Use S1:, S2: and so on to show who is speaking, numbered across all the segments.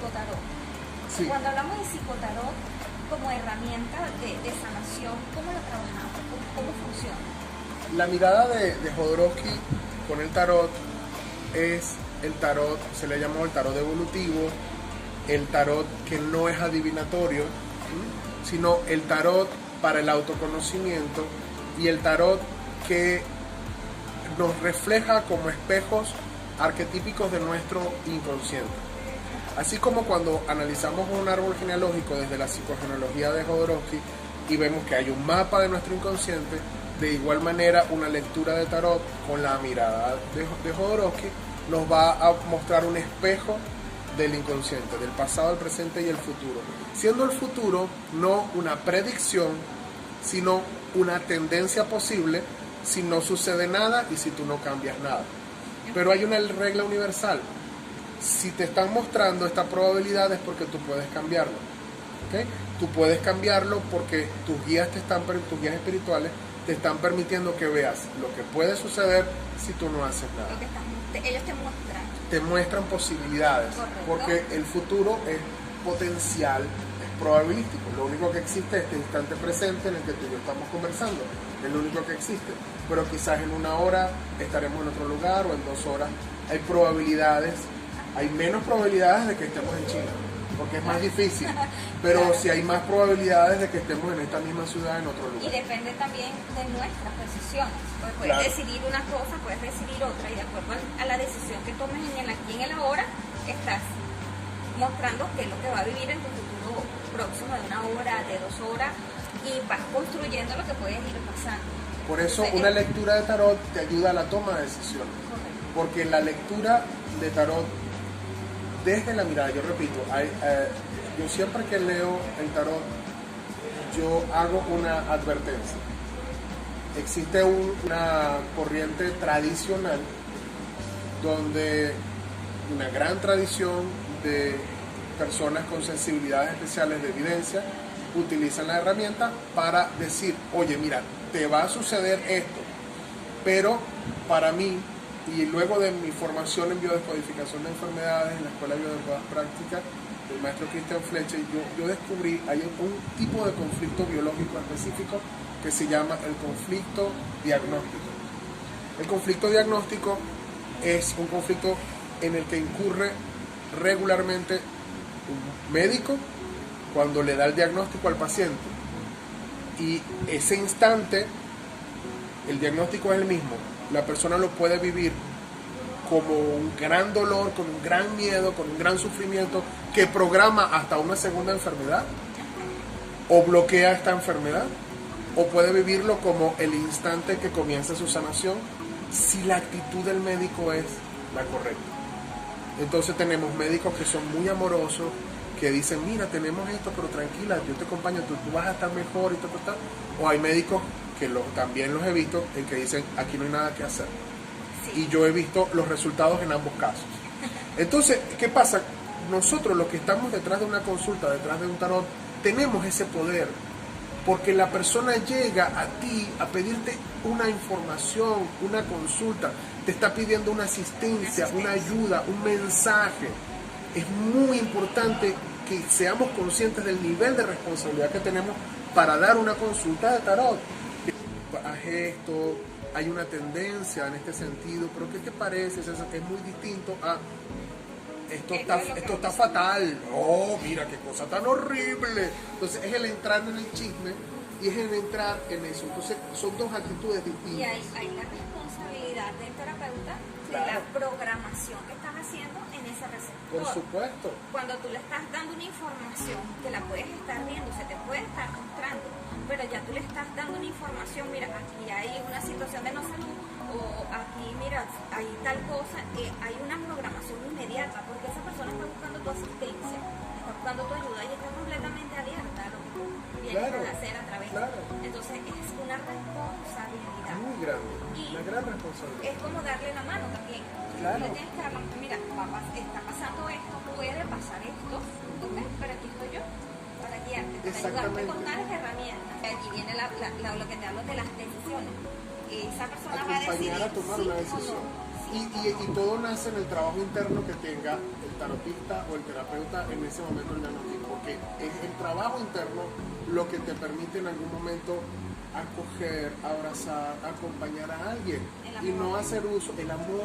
S1: psicotarot.
S2: Sí.
S1: Cuando hablamos de psicotarot como herramienta de sanación, ¿cómo lo trabajamos? ¿Cómo funciona?
S2: La mirada de Jodorowsky con el tarot es el tarot, se le llamó el tarot evolutivo, el tarot que no es adivinatorio, sino el tarot para el autoconocimiento y el tarot que nos refleja como espejos arquetípicos de nuestro inconsciente. Así como cuando analizamos un árbol genealógico desde la psicogenealogía de Jodorowsky y vemos que hay un mapa de nuestro inconsciente, de igual manera una lectura de tarot con la mirada de Jodorowsky nos va a mostrar un espejo del inconsciente, del pasado, el presente y el futuro. Siendo el futuro no una predicción, sino una tendencia posible si no sucede nada y si tú no cambias nada. Pero hay una regla universal. Si te están mostrando esta probabilidad es porque tú puedes cambiarlo. ¿Okay? Tú puedes cambiarlo porque tus guías espirituales te están permitiendo que veas lo que puede suceder si tú no haces nada.
S1: Ellos te muestran.
S2: Te muestran posibilidades.
S1: Correcto.
S2: Porque el futuro es potencial, es probabilístico. Lo único que existe es este instante presente en el que tú y yo estamos conversando. Es lo único que existe. Pero quizás en 1 hora estaremos en otro lugar o en 2 horas. Hay probabilidades. Hay menos probabilidades de que estemos en China, porque es más difícil, pero claro, sí hay más probabilidades de que estemos en esta misma ciudad en otro lugar.
S1: Y depende también de nuestras decisiones, porque puedes
S2: Claro,
S1: decidir una cosa, puedes decidir otra, y de acuerdo a la decisión que tomes en el aquí y en el ahora, estás mostrando qué es lo que va a vivir en tu futuro próximo de 1 hora, de 2 horas, y vas construyendo lo que puedes ir pasando.
S2: por eso
S1: Entonces,
S2: una lectura de tarot te ayuda a la toma de decisiones,
S1: correcto.
S2: porque la lectura de tarot desde la mirada, yo repito, yo siempre que leo el tarot, yo hago una advertencia. Existe una corriente tradicional donde una gran tradición de personas con sensibilidades especiales de evidencia utilizan la herramienta para decir, oye, mira, te va a suceder esto, pero para mí, y luego de mi formación en biodescodificación de enfermedades en la Escuela de Biodescopráctica del maestro Christian Fletcher, yo descubrí, hay un tipo de conflicto biológico específico que se llama el conflicto diagnóstico. El conflicto diagnóstico es un conflicto en el que incurre regularmente un médico cuando le da el diagnóstico al paciente, y ese instante el diagnóstico es el mismo. La persona lo puede vivir como un gran dolor, con un gran miedo, con un gran sufrimiento que programa hasta una segunda enfermedad o bloquea esta enfermedad, o puede vivirlo como el instante que comienza su sanación si la actitud del médico es la correcta. Entonces tenemos médicos que son muy amorosos, que dicen, mira, tenemos esto, pero tranquila, yo te acompaño, tú vas a estar mejor y tal. O hay médicos que también los he visto en que dicen, aquí no hay nada que hacer. Sí. Y yo he visto los resultados en ambos casos. Entonces, ¿qué pasa? Nosotros los que estamos detrás de una consulta, detrás de un tarot, tenemos ese poder, porque la persona llega a ti a pedirte una información, una consulta, te está pidiendo una asistencia, una ayuda, un mensaje. Es muy importante que seamos conscientes del nivel de responsabilidad que tenemos para dar una consulta de tarot. Haz esto, hay una tendencia en este sentido, pero ¿qué te parece? Es muy distinto a esto está fatal. Oh, mira qué cosa tan horrible. Entonces es el entrar en el chisme y es el entrar en eso. Entonces son dos actitudes distintas.
S1: Y hay la responsabilidad del terapeuta de la programación que estás haciendo en ese receptor.
S2: Por supuesto.
S1: Cuando tú le estás dando una información que la puedes estar viendo, se te puede estar mostrando, pero ya tú le estás dando una información, mira, aquí hay una situación de no salud, o aquí, mira, hay tal cosa, hay una programación inmediata, porque esa persona está buscando tu asistencia, está buscando tu ayuda y está completamente abierta a lo que tú vienes a hacer a través.
S2: Claro.
S1: Entonces es una responsabilidad.
S2: Muy grande, una gran responsabilidad.
S1: Es como darle la mano también.
S2: Claro.
S1: Tú le tienes que dar, mira, está pasando esto, puede pasar esto, ¿ok? Pero aquí estoy yo para guiarte, para ayudarte con tales herramientas. Allí viene lo que te hablo de las decisiones. Esa persona va a decidir
S2: a tomar una decisión.
S1: sí
S2: Y todo nace en el trabajo interno que tenga el tarotista o el terapeuta en ese momento del diagnóstico, porque es el trabajo interno lo que te permite en algún momento acoger, abrazar, acompañar a alguien y no hacer uso, el amor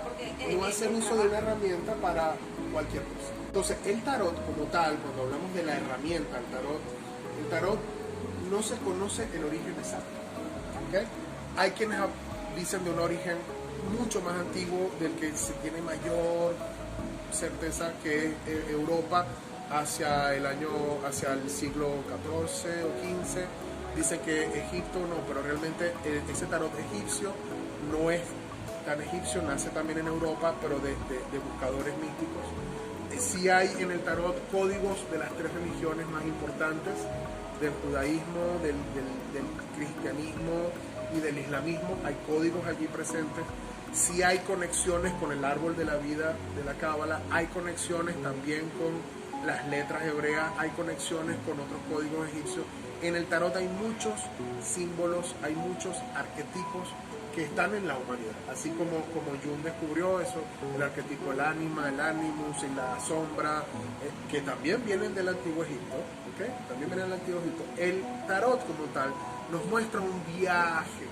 S2: porque no hacer uso de una herramienta para cualquier cosa. Entonces el tarot como tal, cuando hablamos de la herramienta, el tarot no se conoce el origen exacto, ¿okay? Hay quienes dicen de un origen mucho más antiguo del que se tiene mayor certeza, que es Europa, hacia el siglo XIV o XV. Dice que Egipto no, pero realmente ese tarot egipcio no es tan egipcio, nace también en Europa, pero de buscadores místicos. Sí hay en el tarot códigos de las 3 religiones más importantes, del judaísmo, del cristianismo y del islamismo. Hay códigos allí presentes. Sí hay conexiones con el árbol de la vida de la Cábala, hay conexiones también con las letras hebreas, hay conexiones con otros códigos egipcios. En el tarot hay muchos símbolos, hay muchos arquetipos que están en la humanidad, así como Jung descubrió eso, el arquetipo del ánima, el animus y la sombra, que también vienen del Antiguo Egipto, ¿okay? También vienen del Antiguo Egipto. El tarot como tal nos muestra un viaje,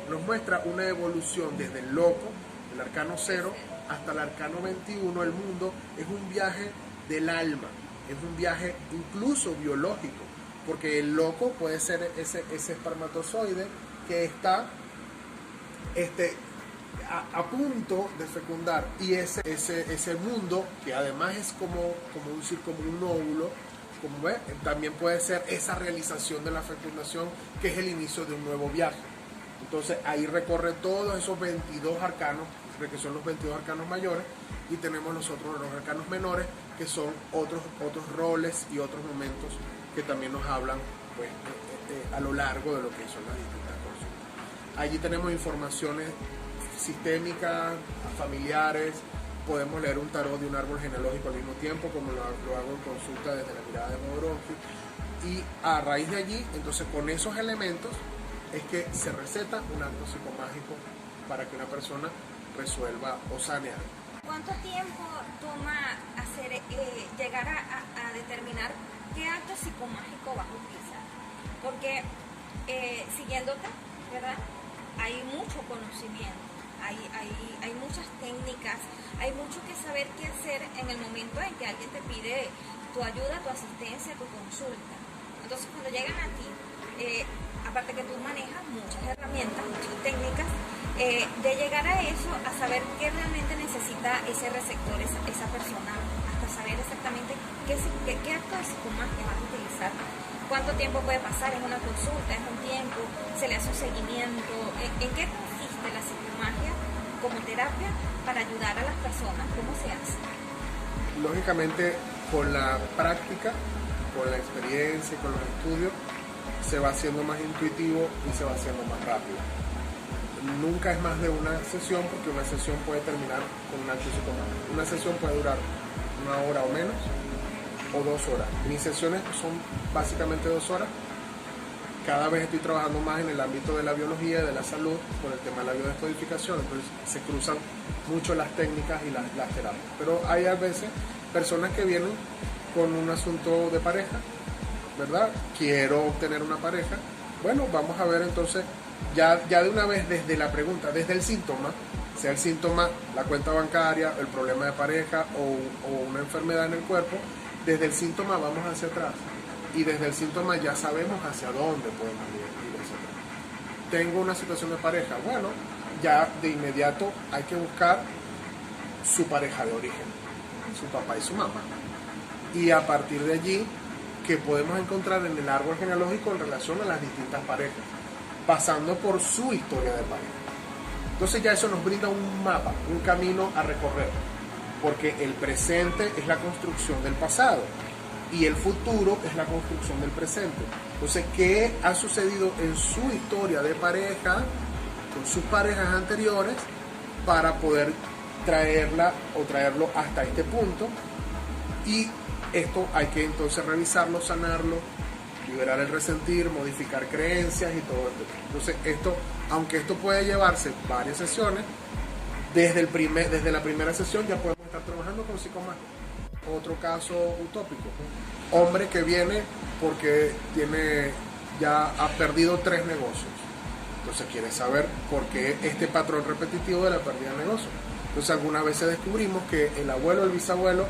S2: nos muestra una evolución desde el loco, el arcano 0, hasta el arcano 21, el mundo. Es un viaje del alma, es un viaje incluso biológico, porque el loco puede ser ese espermatozoide que está a punto de fecundar, y ese mundo, que además es como un óvulo, como ves, también puede ser esa realización de la fecundación, que es el inicio de un nuevo viaje. Entonces ahí recorre todos esos 22 arcanos, que son los 22 arcanos mayores, y tenemos los arcanos menores, que son otros roles y otros momentos que también nos hablan, pues, a lo largo de lo que son las distintas cosas. Allí tenemos informaciones sistémicas, familiares, podemos leer un tarot de un árbol genealógico al mismo tiempo, como lo hago en consulta desde la mirada de Jodorowsky, y a raíz de allí, entonces con esos elementos, es que se receta un acto psicomágico para que una persona resuelva o sane algo.
S1: ¿Cuánto tiempo toma llegar a determinar qué acto psicomágico vas a utilizar? Porque siguiéndote, ¿verdad? Hay mucho conocimiento, hay muchas técnicas, hay mucho que saber qué hacer en el momento en que alguien te pide tu ayuda, tu asistencia, tu consulta. Entonces cuando llegan a ti, aparte que tú manejas muchas herramientas, muchas técnicas, de llegar a eso, a saber qué realmente necesita ese receptor, esa persona, hasta saber exactamente qué acto de psicomagia vas a utilizar, cuánto tiempo puede pasar, es una consulta, es un tiempo, se le hace un seguimiento, en qué consiste la psicomagia como terapia para ayudar a las personas, cómo se hace.
S2: Lógicamente, con la práctica, con la experiencia y con los estudios, se va haciendo más intuitivo y se va haciendo más rápido. Nunca es más de una sesión, porque una sesión puede terminar con un acto psicomágico. Una sesión puede durar 1 hora o menos, o 2 horas. Mis sesiones son básicamente 2 horas. Cada vez estoy trabajando más en el ámbito de la biología y de la salud, con el tema de la biodescodificación, entonces se cruzan mucho las técnicas y las terapias. Pero hay a veces personas que vienen con un asunto de pareja, ¿verdad? Quiero obtener una pareja. Bueno, vamos a ver entonces, ya de una vez desde la pregunta, desde el síntoma, sea el síntoma la cuenta bancaria, el problema de pareja o una enfermedad en el cuerpo, desde el síntoma vamos hacia atrás. Y desde el síntoma ya sabemos hacia dónde podemos ir hacia atrás. Tengo una situación de pareja, bueno, ya de inmediato hay que buscar su pareja de origen, su papá y su mamá. Y a partir de allí, que podemos encontrar en el árbol genealógico en relación a las distintas parejas, pasando por su historia de pareja. Entonces ya eso nos brinda un mapa, un camino a recorrer, porque el presente es la construcción del pasado y el futuro es la construcción del presente. Entonces, ¿qué ha sucedido en su historia de pareja, con sus parejas anteriores, para poder traerlo hasta este punto? Y esto hay que entonces revisarlo, sanarlo, liberar el resentir, modificar creencias y todo esto. Entonces, aunque esto puede llevarse varias sesiones, Desde la primera sesión ya podemos estar trabajando con psicomágico. Otro caso utópico, hombre que viene porque ya ha perdido 3 negocios. Entonces quiere saber por qué este patrón repetitivo de la pérdida de negocios. Entonces algunas veces descubrimos que el abuelo, el bisabuelo,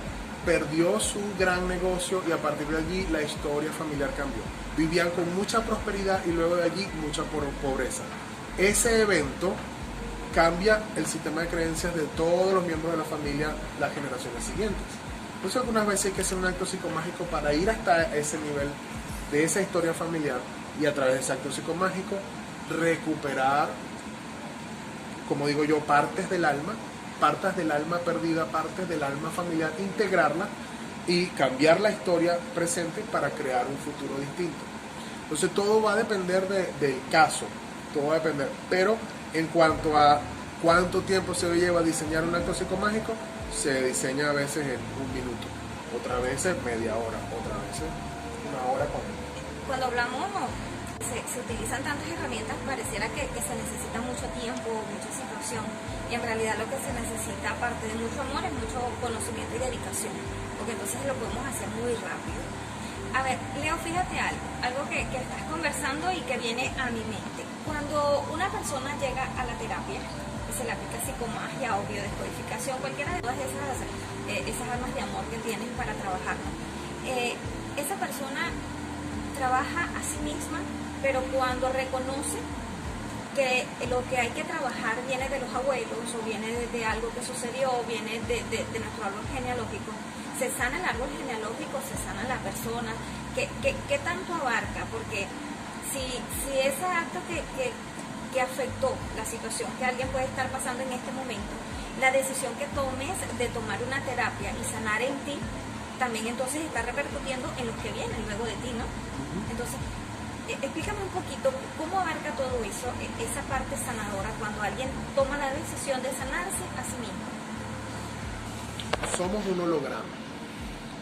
S2: perdió su gran negocio y a partir de allí la historia familiar cambió. Vivían con mucha prosperidad y luego de allí mucha pobreza. Ese evento cambia el sistema de creencias de todos los miembros de la familia las generaciones siguientes. Entonces algunas veces hay que hacer un acto psicomágico para ir hasta ese nivel de esa historia familiar y a través de ese acto psicomágico recuperar, como digo yo, partes del alma perdida, partes del alma familiar, integrarla y cambiar la historia presente para crear un futuro distinto. Entonces todo va a depender del caso, todo va a depender, pero en cuanto a cuánto tiempo se lleva a diseñar un acto psicomágico, se diseña a veces en 1 minuto, otras veces media hora, otras veces 1 hora.
S1: Cuando hablamos, se utilizan tantas herramientas, pareciera que se necesita mucho tiempo, mucha situación, y en realidad lo que se necesita, aparte de mucho amor, es mucho conocimiento y dedicación, porque entonces lo podemos hacer muy rápido. A ver, Leo, fíjate algo que estás conversando y que viene a mi mente. Cuando una persona llega a la terapia, se le aplica psicomagia o biodescodificación, cualquiera de todas esas armas de amor que tienes para trabajar, ¿no? Esa persona trabaja a sí misma, pero cuando reconoce que lo que hay que trabajar viene de los abuelos o viene de algo que sucedió, o viene de nuestro árbol genealógico, se sana el árbol genealógico, se sana la persona. ¿Qué tanto abarca? Porque si ese acto que afectó la situación que alguien puede estar pasando en este momento, la decisión que tomes de tomar una terapia y sanar en ti, también entonces está repercutiendo en los que vienen luego de ti, ¿no? Entonces, explícame un poquito cómo abarca todo eso, esa parte sanadora, cuando alguien toma la decisión de sanarse a sí mismo.
S2: Somos un holograma.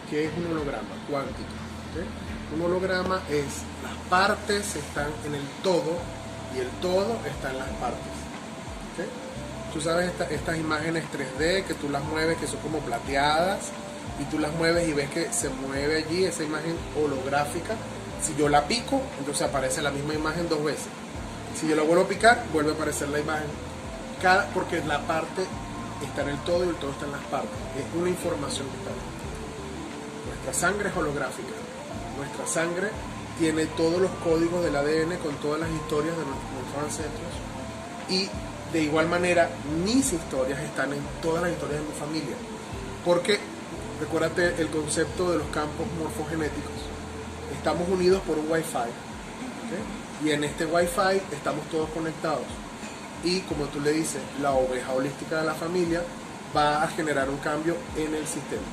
S2: ¿Qué es un holograma? Cuántico. ¿Okay? Un holograma es, las partes están en el todo y el todo está en las partes. ¿Okay? Tú sabes estas imágenes 3D que tú las mueves, que son como plateadas, y tú las mueves y ves que se mueve allí esa imagen holográfica. Si yo la pico, entonces aparece la misma imagen 2 veces. Si yo la vuelvo a picar, vuelve a aparecer la imagen. Porque la parte está en el todo y el todo está en las partes. Es una información que está ahí. Nuestra sangre es holográfica. Nuestra sangre tiene todos los códigos del ADN con todas las historias de nuestros ancestros. Y de igual manera, mis historias están en todas las historias de mi familia. Porque, recuérdate el concepto de los campos morfogenéticos. Estamos unidos por un Wi-Fi, ¿okay? Y en este Wi-Fi estamos todos conectados. Y como tú le dices, la oveja holística de la familia va a generar un cambio en el sistema.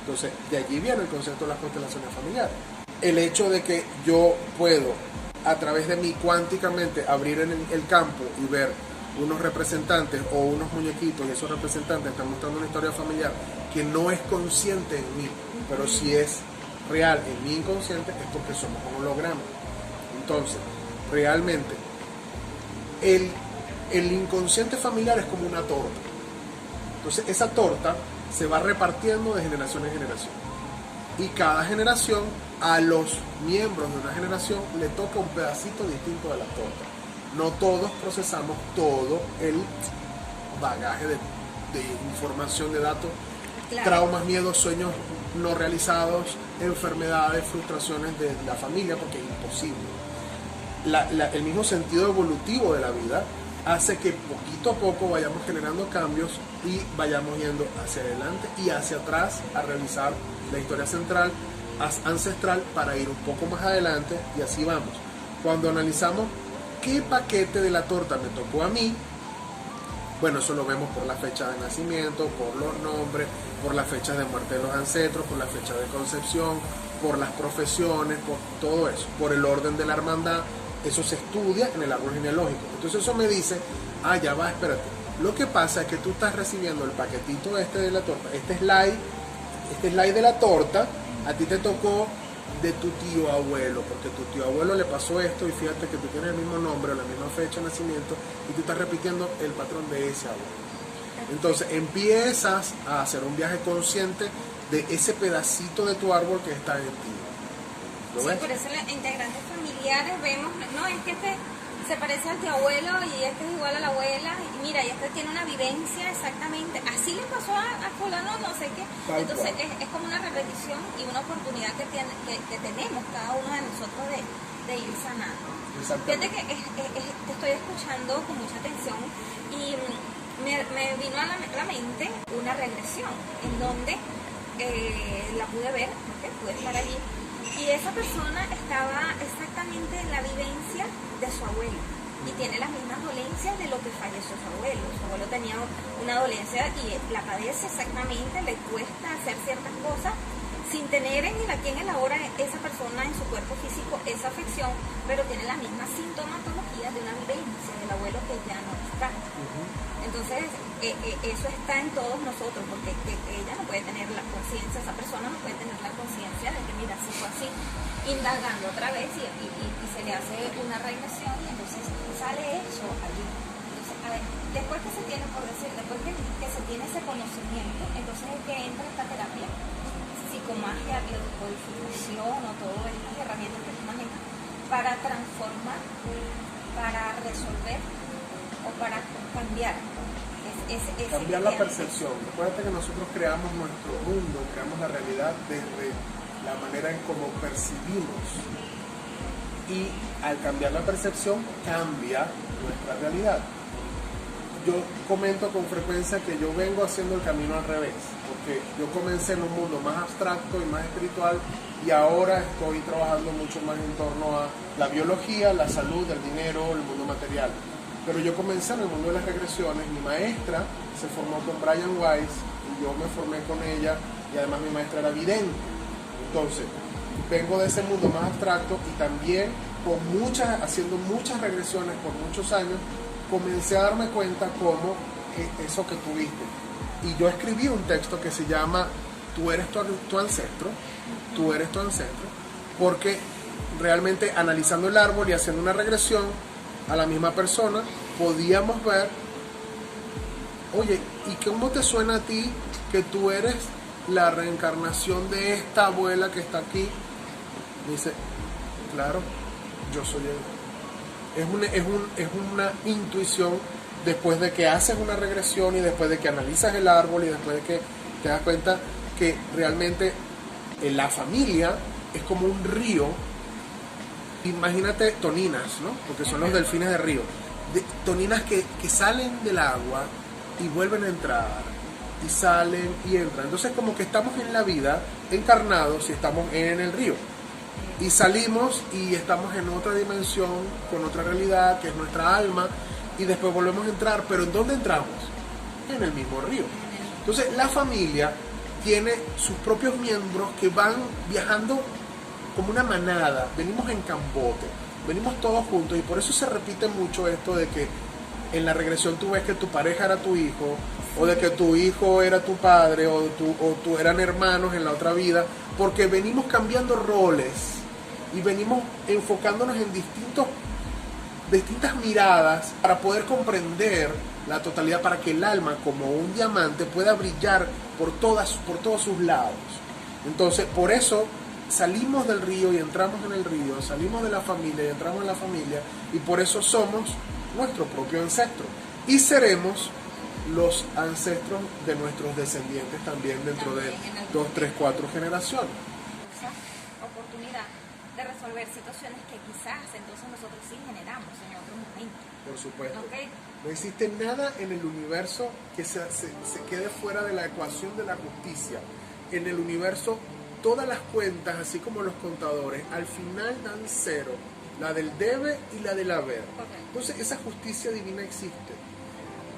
S2: Entonces, de allí viene el concepto de las constelaciones familiares. El hecho de que yo puedo, a través de mí, cuánticamente abrir en el campo y ver unos representantes o unos muñequitos, y esos representantes están mostrando una historia familiar que no es consciente en mí, pero sí es real en mi inconsciente, es porque somos un holograma. Entonces, realmente, el inconsciente familiar es como una torta. Entonces, esa torta se va repartiendo de generación en generación. Y cada generación, a los miembros de una generación, le toca un pedacito distinto de la torta. No todos procesamos todo el bagaje de información, de datos, claro. Traumas, miedos, sueños no realizados, enfermedades, frustraciones de la familia, porque es imposible. El mismo sentido evolutivo de la vida hace que poquito a poco vayamos generando cambios y vayamos yendo hacia adelante y hacia atrás a realizar la historia central, ancestral, para ir un poco más adelante, y así vamos. Cuando analizamos qué paquete de la torta me tocó a mí, bueno, eso lo vemos por la fecha de nacimiento, por los nombres, por las fechas de muerte de los ancestros, por la fecha de concepción, por las profesiones, por todo eso, por el orden de la hermandad. Eso se estudia en el árbol genealógico. Entonces eso me dice, ya va, espérate. Lo que pasa es que tú estás recibiendo el paquetito de la torta, este slide de la torta, a ti te tocó de tu tío abuelo, porque tu tío abuelo le pasó esto, y fíjate que tú tienes el mismo nombre, la misma fecha de nacimiento, y tú estás repitiendo el patrón de ese abuelo. Entonces empiezas a hacer un viaje consciente de ese pedacito de tu árbol que está en ti. ¿Lo
S1: Sí,
S2: ves?
S1: por eso los integrantes familiares vemos, no, es que este se parece al tío abuelo y este es igual a la abuela, y mira, y este tiene una vivencia exactamente, así le pasó a fulano, no sé qué.
S2: Tal
S1: Entonces
S2: cual.
S1: es como una repetición y una oportunidad que tenemos cada uno de nosotros de ir sanando. Fíjate
S2: Exactamente.
S1: que te estoy escuchando con mucha atención y me vino a la mente una regresión en donde la pude ver, porque pude estar allí, y esa persona estaba exactamente en la vivencia de su abuelo y tiene las mismas dolencias de lo que falleció su abuelo. Su abuelo tenía una dolencia y la padece exactamente, le cuesta hacer ciertas cosas sin tener en el aquí en el ahora esa persona en su cuerpo físico esa afección, pero tiene la misma sintomatología de una vivencia del abuelo que ya no está. Entonces, eso está en todos nosotros, porque ella no puede tener la conciencia, esa persona no puede tener la conciencia de que, mira, si fue así, indagando otra vez y se le hace una regresión y entonces sale eso allí. Entonces, a ver, después que se tiene, por decir, después que se tiene ese conocimiento, entonces es que entra esta terapia, psicomagia, biodescodificación o todas estas herramientas que tú manejas para transformar, para resolver o para cambiar.
S2: Cambiar la percepción. Recuerda que nosotros creamos nuestro mundo, creamos la realidad desde la manera en cómo percibimos. Y al cambiar la percepción, cambia nuestra realidad. Yo comento con frecuencia que yo vengo haciendo el camino al revés, porque yo comencé en un mundo más abstracto y más espiritual y ahora estoy trabajando mucho más en torno a la biología, la salud, el dinero, el mundo material. Pero yo comencé en el mundo de las regresiones. Mi maestra se formó con Brian Weiss y yo me formé con ella y además mi maestra era vidente. Entonces, vengo de ese mundo más abstracto y también haciendo muchas regresiones por muchos años, comencé a darme cuenta cómo eso que tuviste. Y yo escribí un texto que se llama Tú eres tu ancestro, tú eres tu ancestro, porque realmente analizando el árbol y haciendo una regresión a la misma persona, podíamos ver, oye, ¿y cómo te suena a ti que tú eres la reencarnación de esta abuela que está aquí? Me dice, claro, yo soy él. Es una intuición después de que haces una regresión y después de que analizas el árbol y después de que te das cuenta que realmente la familia es como un río. Imagínate toninas, ¿no? Porque son los delfines de río. Toninas que salen del agua y vuelven a entrar, y salen y entran. Entonces como que estamos en la vida encarnados y estamos en el río. Y salimos y estamos en otra dimensión, con otra realidad, que es nuestra alma, y después volvemos a entrar. ¿Pero en dónde entramos? En el mismo río. Entonces la familia tiene sus propios miembros que van viajando como una manada, venimos en cambote, venimos todos juntos, y por eso se repite mucho esto de que en la regresión tú ves que tu pareja era tu hijo, o de que tu hijo era tu padre, o tú eran hermanos en la otra vida, porque venimos cambiando roles y venimos enfocándonos en distintas miradas para poder comprender la totalidad, para que el alma, como un diamante, pueda brillar por todos sus lados. Entonces, por eso salimos del río y entramos en el río, salimos de la familia y entramos en la familia, y por eso somos nuestro propio ancestro. Y seremos los ancestros de nuestros descendientes también dentro de 2, 3, 4 generaciones.
S1: Esa oportunidad de resolver situaciones que quizás entonces nosotros sí generamos en otro momento.
S2: Por supuesto.
S1: ¿Okay?
S2: No existe nada en el universo que se quede fuera de la ecuación de la justicia. En el universo, todas las cuentas, así como los contadores, al final dan cero, la del debe y la del haber.
S1: Okay.
S2: Entonces esa justicia divina existe.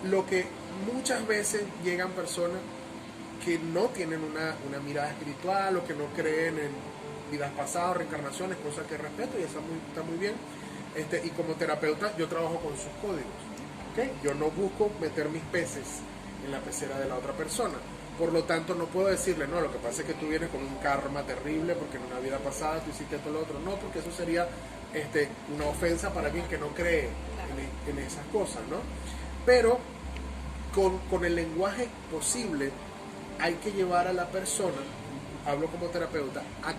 S2: Lo que muchas veces llegan personas que no tienen una mirada espiritual o que no creen en vidas pasadas, reencarnaciones, cosas que respeto y está muy bien. Y como terapeuta yo trabajo con sus códigos. ¿Okay? Yo no busco meter mis peces en la pecera de la otra persona. Por lo tanto, no puedo decirle, no, lo que pasa es que tú vienes con un karma terrible porque en una vida pasada tú hiciste esto lo otro. No, porque eso sería una ofensa para alguien que no cree en esas cosas, ¿no? Pero con el lenguaje posible hay que llevar a la persona, hablo como terapeuta, a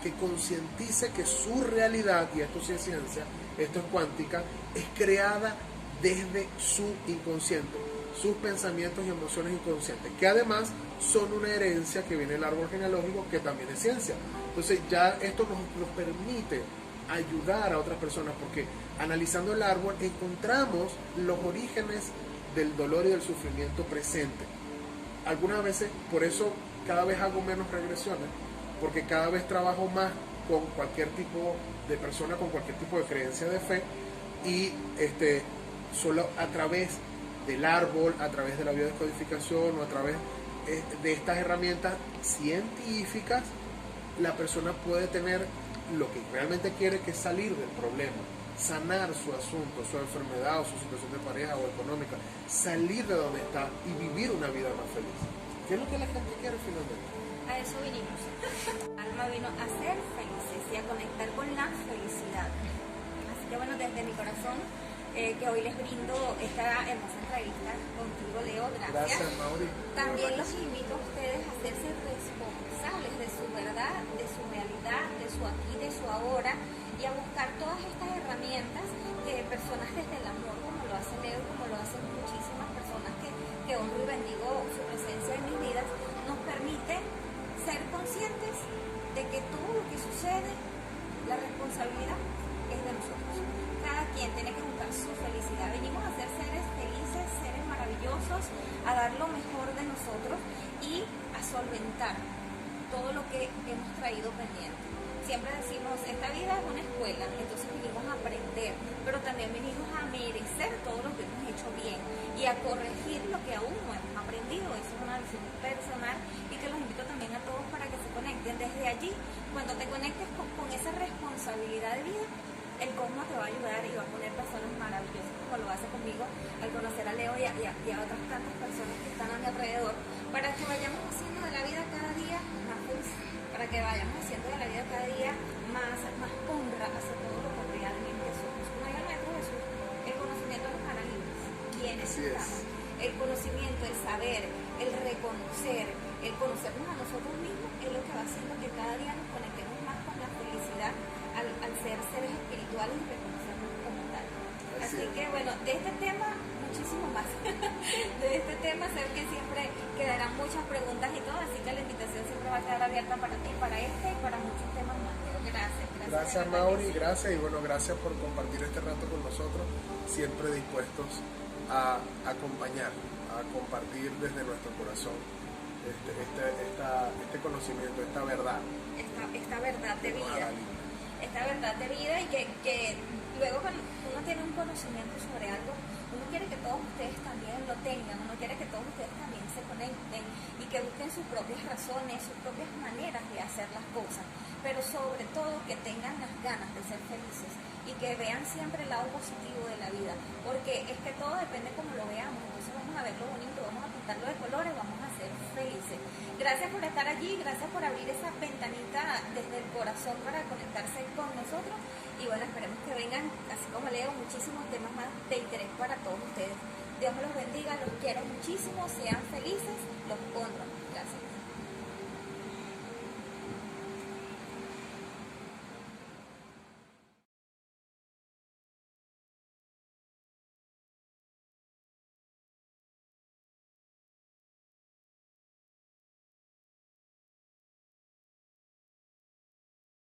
S2: que concientice que su realidad, y esto sí es ciencia, esto es cuántica, es creada desde su inconsciente, sus pensamientos y emociones inconscientes, que además son una herencia que viene del árbol genealógico, que también es ciencia. Entonces ya esto nos permite ayudar a otras personas, porque analizando el árbol encontramos los orígenes del dolor y del sufrimiento presente. Algunas veces, por eso cada vez hago menos regresiones, porque cada vez trabajo más con cualquier tipo de persona, con cualquier tipo de creencia de fe, y solo a través del árbol, a través de la biodescodificación o a través de estas herramientas científicas, la persona puede tener lo que realmente quiere, que es salir del problema, sanar su asunto, su enfermedad o su situación de pareja o económica, salir de donde está y vivir una vida más feliz. ¿Qué es lo que la gente quiere finalmente?
S1: A eso vinimos. Alma vino a ser felices y a conectar con la felicidad. Así que bueno, desde mi corazón, que hoy les brindo esta hermosa entrevista contigo, Leo, gracias.
S2: Gracias, Mauri.
S1: También los invito a ustedes a hacerse responsables de su verdad, de su realidad, de su aquí, de su ahora, y a buscar todas estas herramientas que personas desde el amor, como lo hace Leo, como lo hacen muchísimas personas que honro y bendigo su presencia en mis vidas, nos permite ser conscientes de que todo lo que sucede, la responsabilidad es de nosotros. Cada quien tiene que buscar su felicidad. Venimos a ser seres felices, seres maravillosos, a dar lo mejor de nosotros y a solventar todo lo que hemos traído pendiente. Siempre decimos, esta vida es una escuela, entonces vinimos a aprender, pero también venimos a merecer todo lo que hemos hecho bien y a corregir lo que aún no hemos aprendido. Eso es una visión personal y que los invito también a todos para que se conecten. Desde allí, cuando te conectes con esa responsabilidad de vida, el cosmos te va a ayudar y va a poner personas maravillosas, como lo hace conmigo al conocer a Leo y a otras tantas personas que están a mi alrededor, para que vayamos haciendo de la vida cada día más feliz, para que vayamos haciendo de la vida cada día más honra hacia todo lo que realmente somos. No hay algo de Jesús, el conocimiento nos hará libres. ¿Quiénes estamos? El conocimiento, el saber, el reconocer, el conocernos a nosotros mismos es lo que va haciendo que cada día nos conectemos más con la felicidad al ser seres espirituales y reconocernos como tal. Así que bueno, de este tema muchísimo más. De este tema sé que siempre quedarán muchas preguntas y todo, así que la invitación siempre va a quedar abierta para ti, para este y para muchos temas más. Gracias.
S2: Gracias, Mauri, gracias, y bueno, gracias por compartir este rato con nosotros, siempre dispuestos a acompañar, a compartir desde nuestro corazón este conocimiento, esta verdad.
S1: Esta verdad de vida. Esta verdad de vida, y que luego cuando uno tiene un conocimiento sobre algo, uno quiere que todos ustedes también lo tengan, uno quiere que todos ustedes también se conecten y que busquen sus propias razones, sus propias maneras de hacer las cosas, pero sobre todo que tengan las ganas de ser felices y que vean siempre el lado positivo de la vida, porque es que todo depende cómo lo veamos. Entonces vamos a ver lo bonito, vamos a pintarlo de colores, vamos a ser felices. Gracias por estar allí, gracias por abrir esa ventanita desde el corazón para conectarse con nosotros, y bueno, esperemos que vengan, así como Leo, muchísimos temas más de interés para todos ustedes. Dios me los bendiga, los quiero muchísimo, sean felices, los honro. Gracias.